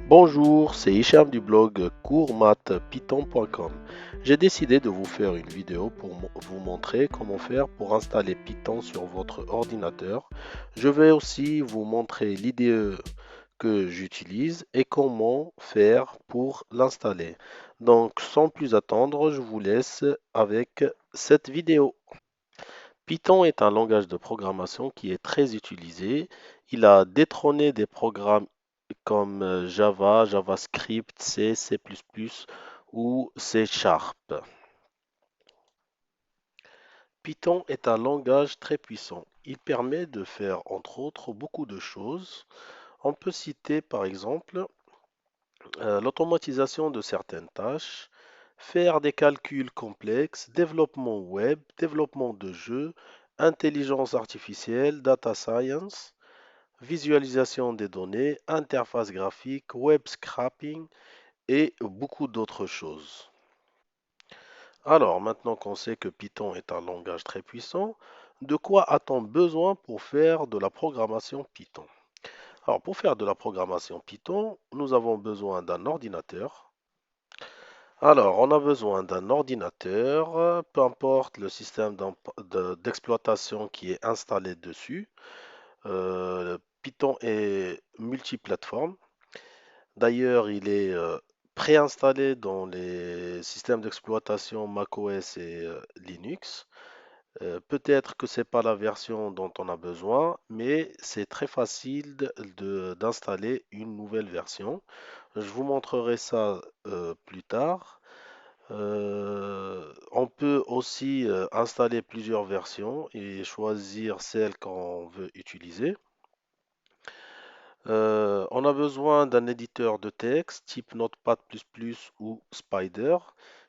Bonjour, c'est Hicham du blog coursmathpython.com. J'ai décidé de vous faire une vidéo pour vous montrer comment faire pour installer Python sur votre ordinateur. Je vais aussi vous montrer l'IDE que j'utilise et comment faire pour l'installer. Donc, sans plus attendre, je vous laisse avec cette vidéo. Python est un langage de programmation qui est très utilisé. Il a détrôné des programmes comme Java, JavaScript, C, C++ ou C Sharp. Python est un langage très puissant. Il permet de faire entre autres beaucoup de choses. On peut citer par exemple l'automatisation de certaines tâches, faire des calculs complexes, développement web, développement de jeux, intelligence artificielle, data science, visualisation des données, interface graphique, web scraping et beaucoup d'autres choses. Alors, maintenant qu'on sait que Python est un langage très puissant, de quoi a-t-on besoin pour faire de la programmation Python? Alors, pour faire de la programmation Python, nous avons besoin d'un ordinateur. Alors, on a besoin d'un ordinateur, peu importe le système d'exploitation qui est installé dessus. Python est multiplateforme. D'ailleurs, il est préinstallé dans les systèmes d'exploitation macOS et Linux. Peut-être que ce n'est pas la version dont on a besoin, mais c'est très facile d'installer une nouvelle version. Je vous montrerai ça plus tard. On peut aussi installer plusieurs versions et choisir celle qu'on veut utiliser. On a besoin d'un éditeur de texte type Notepad++ ou Spider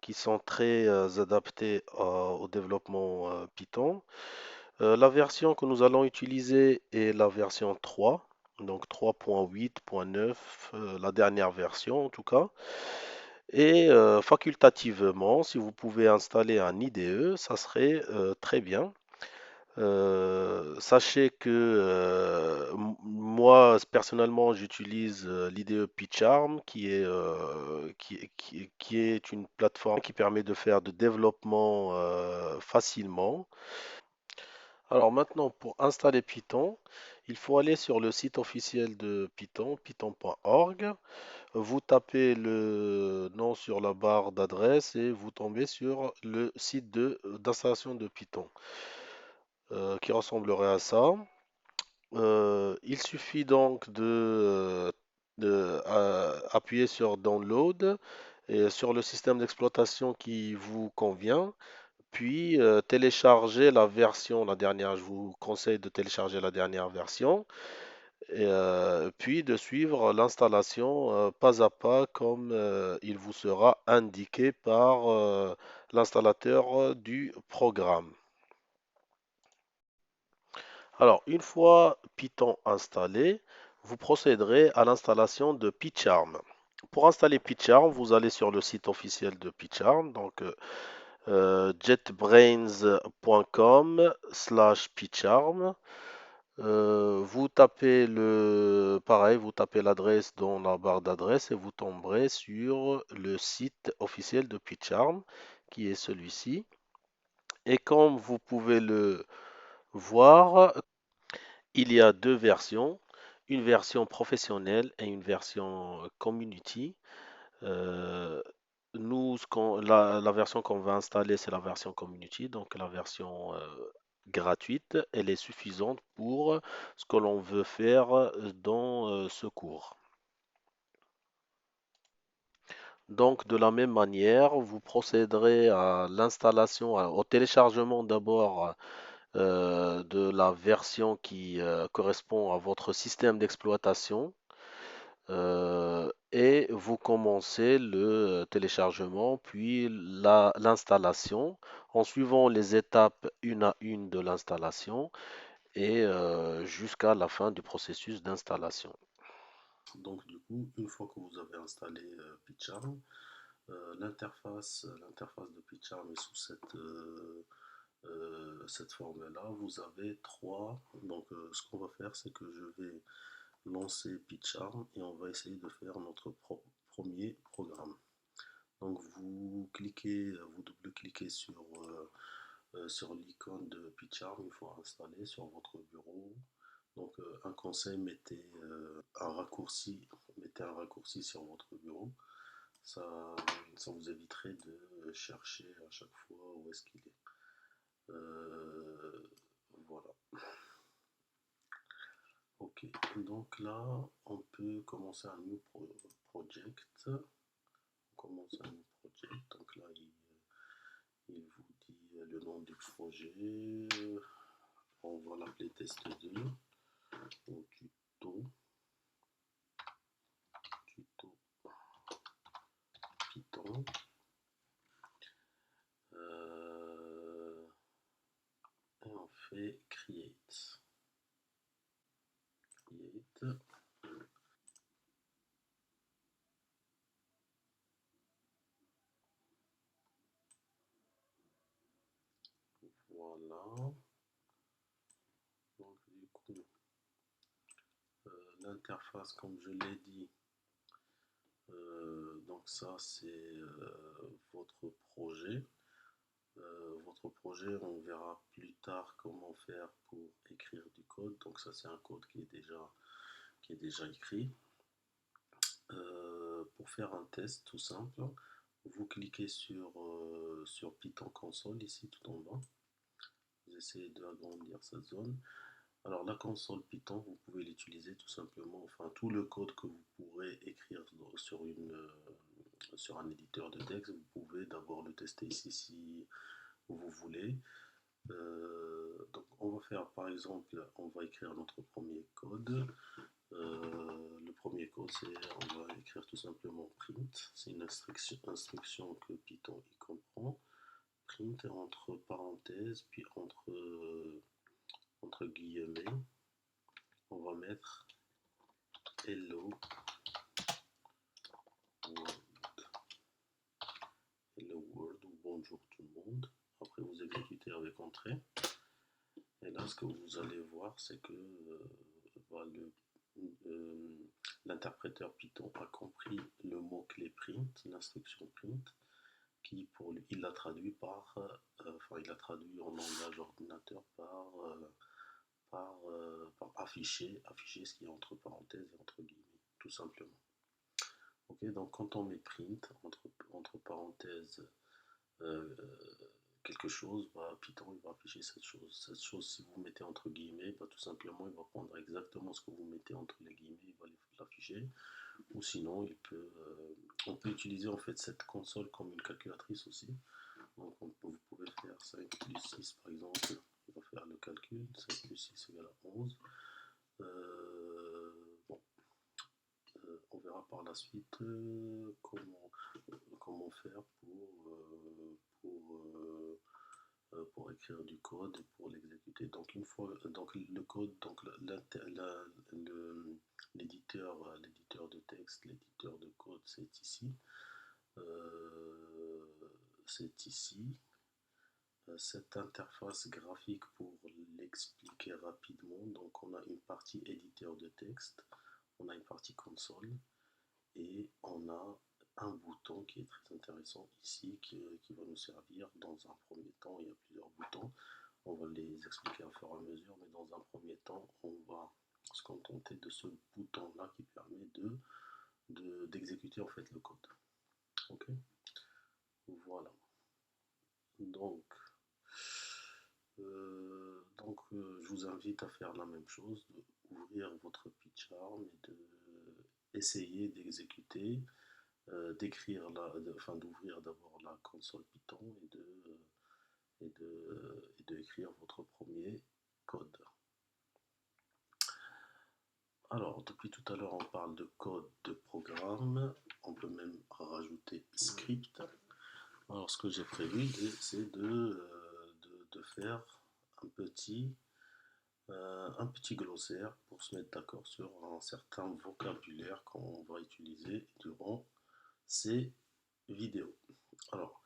qui sont très adaptés au développement Python. La version que nous allons utiliser est la version 3, donc 3.8.9, la dernière version en tout cas. Et facultativement, si vous pouvez installer un IDE, ça serait très bien. Sachez que moi, personnellement, j'utilise l'IDE PyCharm, qui est une plateforme qui permet de faire de développement facilement. Alors maintenant, pour installer Python, il faut aller sur le site officiel de Python, python.org. Vous tapez le nom sur la barre d'adresse et vous tombez sur le site d'installation de Python qui ressemblerait à ça. Il suffit donc de appuyer sur Download et sur le système d'exploitation qui vous convient, puis télécharger la version, la dernière. Je vous conseille de télécharger la dernière version, et puis de suivre l'installation pas à pas comme il vous sera indiqué par l'installateur du programme. Alors, une fois Python installé, vous procéderez à l'installation de PyCharm. Pour installer PyCharm, vous allez sur le site officiel de PyCharm, donc jetbrains.com/PyCharm. Vous tapez pareil, vous tapez l'adresse dans la barre d'adresse et vous tomberez sur le site officiel de PyCharm, qui est celui-ci. Et comme vous pouvez le voir, il y a deux versions, une version professionnelle et une version community. Euh, nous, la version qu'on va installer, c'est la version community, donc la version gratuite. Elle est suffisante pour ce que l'on veut faire dans ce cours. Donc, de la même manière, vous procéderez à l'installation, au téléchargement d'abord de la version qui correspond à votre système d'exploitation et vous commencez le téléchargement puis l'installation en suivant les étapes une à une de l'installation et jusqu'à la fin du processus d'installation. Donc du coup, une fois que vous avez installé PyCharm, l'interface de PyCharm est sous cette forme-là. Vous avez trois. Donc ce qu'on va faire, c'est que je vais lancer PyCharm et on va essayer de faire notre premier programme. Donc vous cliquez, vous double-cliquez sur l'icône de PyCharm, il faut installer sur votre bureau. Donc un conseil, mettez un raccourci sur votre bureau. Ça, ça vous éviterait de chercher à chaque fois où est-ce qu'il est. Voilà. Ok, donc là, on peut commencer un new project. On commence un new project. Donc là, il vous dit le nom du projet. On va l'appeler test 2 ou tuto Python. Et on fait create. Voilà. Donc du coup, l'interface, comme je l'ai dit, donc ça c'est votre projet. Votre projet, on verra plus tard comment faire pour écrire du code. Donc ça c'est un code qui est déjà écrit. Pour faire un test tout simple, vous cliquez sur Python console ici tout en bas. Vous essayez d'agrandir cette zone. Alors la console Python, vous pouvez l'utiliser tout simplement, enfin tout le code que vous pourrez écrire sur un éditeur de texte, vous pouvez d'abord le tester ici si vous voulez. Donc on va faire par exemple, on va écrire notre premier code. Le premier code, c'est on va écrire tout simplement print. C'est une instruction que Python y comprend. Print entre parenthèses, puis entre guillemets, on va mettre hello world. Hello world ou bonjour tout le monde. Après vous exécutez avec entrée. Et là, ce que vous allez voir, c'est que l'interpréteur Python a compris le mot-clé print, l'instruction print, qui pour lui, il l'a traduit il l'a traduit en langage ordinateur par afficher ce qui est entre parenthèses et entre guillemets, tout simplement. Ok, donc quand on met print entre parenthèses euh, quelque chose, Python il va afficher cette chose. Cette chose, si vous mettez entre guillemets, tout simplement il va prendre exactement ce que vous mettez entre les guillemets, il va l'afficher. Ou sinon, on peut utiliser en fait cette console comme une calculatrice aussi. Donc vous pouvez faire 5 plus 6 par exemple, il va faire le calcul, 5 plus 6 égale à 11. Bon, on verra par la suite comment faire pour écrire du code et pour l'exécuter. Donc une fois, donc le code, donc l'éditeur de texte, l'éditeur de code, c'est ici. Euh, c'est ici. Cette interface graphique, pour l'expliquer rapidement, donc on a une partie éditeur de texte, on a une partie console et on a un bouton qui est très intéressant ici qui va nous servir dans un premier temps. Il y a plusieurs boutons, on va les expliquer au fur et à mesure, mais dans un premier temps on va se contenter de ce bouton là qui permet d'exécuter en fait le code. Ok, voilà. Donc je vous invite à faire la même chose, d'ouvrir votre PyCharm et essayer d'exécuter, d'ouvrir d'abord la console Python et de écrire votre premier code. Alors, depuis tout à l'heure, on parle de code de programme, on peut même rajouter script. Alors, ce que j'ai prévu, c'est de faire un petit glossaire pour se mettre d'accord sur un certain vocabulaire qu'on va utiliser durant ces vidéos. Alors,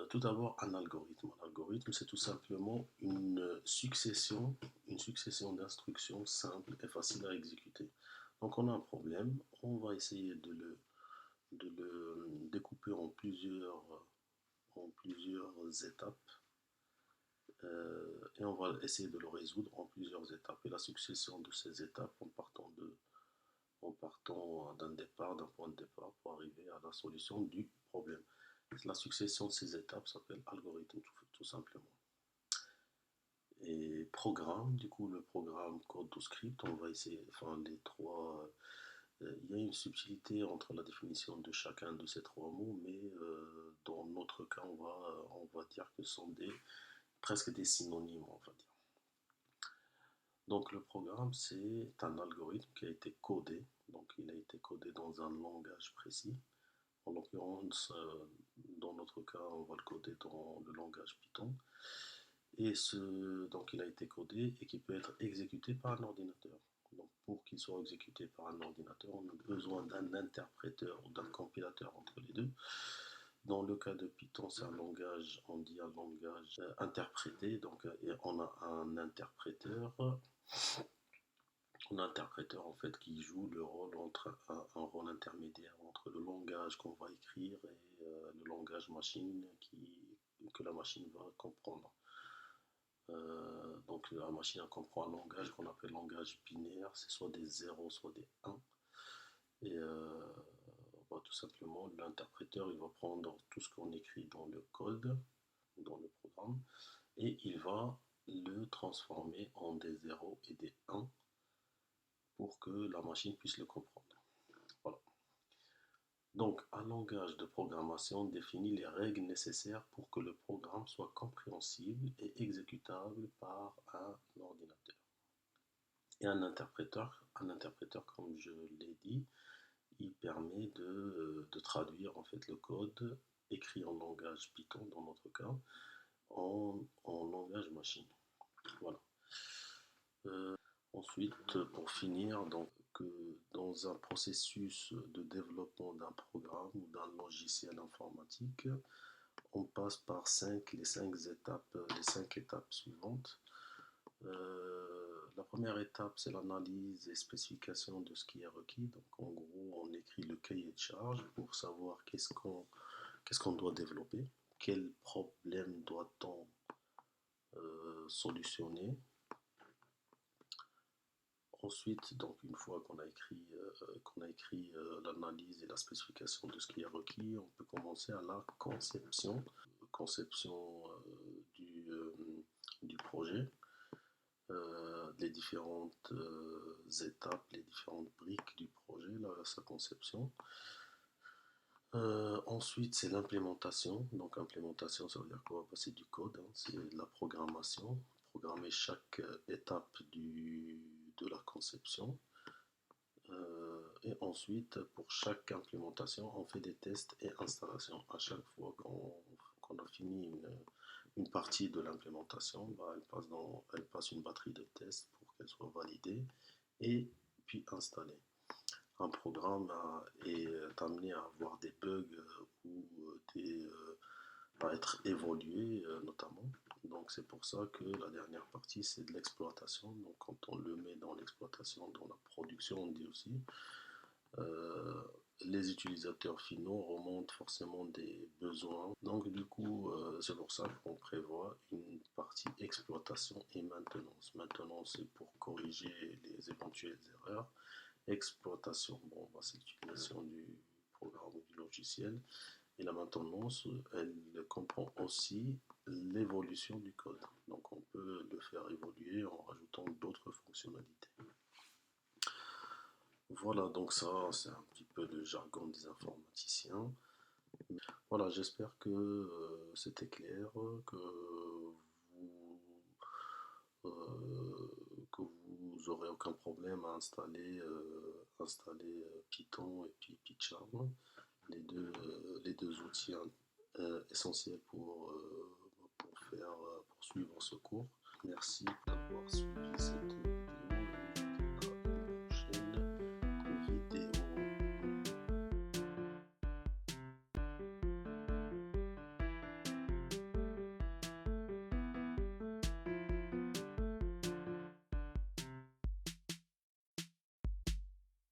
tout d'abord, un algorithme. Un algorithme, c'est tout simplement une succession une succession d'instructions simples et faciles à exécuter. Donc on a un problème, on va essayer de le découper en plusieurs étapes et on va essayer de le résoudre en plusieurs étapes. Et la succession de ces étapes en partant d'un départ, d'un point de départ pour arriver à la solution du problème. La succession de ces étapes s'appelle algorithme tout simplement. Et programme, du coup le programme code to script, on va essayer, enfin les trois, il y a une subtilité entre la définition de chacun de ces trois mots, mais dans notre cas on va dire que ce sont presque des synonymes, on va dire. Donc le programme, c'est un algorithme qui a été codé, donc il a été codé dans un langage précis. En l'occurrence, dans notre cas, on va le coder dans le langage Python. Et donc il a été codé et qui peut être exécuté par un ordinateur. Donc pour qu'il soit exécuté par un ordinateur, on a besoin d'un interpréteur ou d'un compilateur entre les deux. Dans le cas de Python, c'est un langage, on dit un langage interprété, donc on a un interpréteur. Un interpréteur en fait qui joue le rôle entre un rôle intermédiaire entre le langage qu'on va écrire et le langage machine que la machine va comprendre. Donc la machine comprend un langage qu'on appelle langage binaire, c'est soit des 0, soit des 1. Et tout simplement, l'interpréteur il va prendre tout ce qu'on écrit dans le code, dans le programme, et il va le transformer en des 0 et des 1 pour que la machine puisse le comprendre. Voilà. Donc, un langage de programmation définit les règles nécessaires pour que le programme soit compréhensible et exécutable par un ordinateur. Et un interpréteur, comme je l'ai dit, il permet de traduire en fait le code écrit en langage Python dans notre cas en langage machine. Voilà. Ensuite, pour finir, donc, que dans un processus de développement d'un programme ou d'un logiciel informatique, on passe par les cinq étapes suivantes. La première étape, c'est l'analyse et spécification de ce qui est requis. Donc, en gros, on écrit le cahier de charge pour savoir qu'est-ce qu'on doit développer, quel problème doit-on solutionner. Ensuite, donc une fois qu'on a écrit l'analyse et la spécification de ce qui est requis, on peut commencer à la conception du projet, les différentes étapes, les différentes briques du projet, sa conception. Ensuite, c'est l'implémentation. Donc, implémentation, ça veut dire quoi? C'est du code, hein, c'est de la programmation. Programmer chaque étape de la conception. Et ensuite, pour chaque implémentation, on fait des tests et installations. À chaque fois qu'on a fini une partie de l'implémentation, elle passe une batterie de tests pour qu'elle soit validée et puis installée. Un programme est amené à avoir des bugs ou à être évolué notamment. Donc c'est pour ça que la dernière partie c'est de l'exploitation. Donc quand on le met dans l'exploitation, dans la production on dit aussi, les utilisateurs finaux remontent forcément des besoins. Donc du coup c'est pour ça qu'on prévoit une partie exploitation et maintenance. Maintenance c'est pour corriger les éventuelles erreurs. Exploitation, bon, c'est l'utilisation du programme ou du logiciel. Et la maintenance, elle comprend aussi l'évolution du code. Donc on peut le faire évoluer en rajoutant d'autres fonctionnalités. Voilà, donc ça c'est un petit peu le jargon des informaticiens. Voilà, j'espère que c'était clair, que vous aurez aucun problème à installer Python et puis PyCharm, les deux outils essentiels pour suivre ce cours. Merci d'avoir suivi.